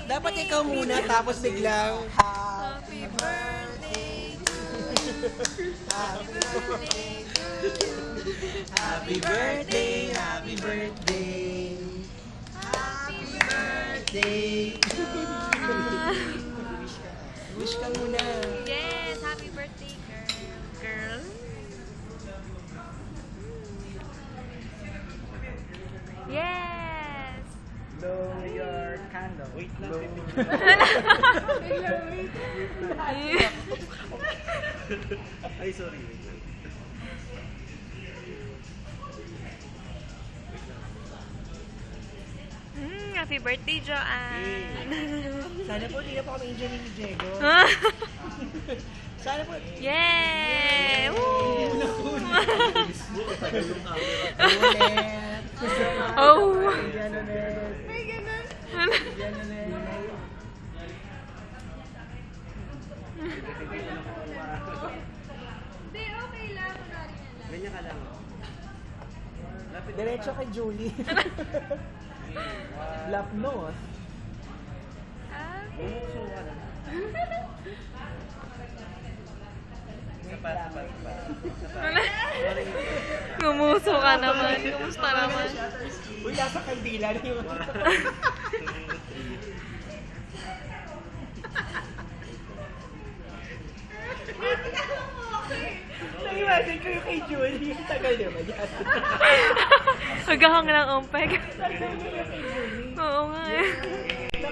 Dapat ikaw muna, tapos biglang... Happy birthday to you. Happy birthday to you. Happy birthday, happy birthday. Happy birthday. Wish ka muna. Yes, happy birthday, girl. Yes. Blow your candle. Wait lang. Ay, sorry. Happy birthday, Joanne. Sana po, hindi na po kami injury ni Diego. Sana po. Yay! Woo! Oh! Yan ulit. May ganun. Yan ulit. Hindi, okay lang. Ganyan ka lang. Diretso kay Julie. Lap nose. Bumukso ka lang. Sapat. Gumuso ka naman. Kumusta naman? Uy, nasa kandila na yung... Nag-imagine ko yung kay Julie. Tagal naman yan. Naghahang ng ompeg. Tagal naman yung kay Julie. Oo nga eh.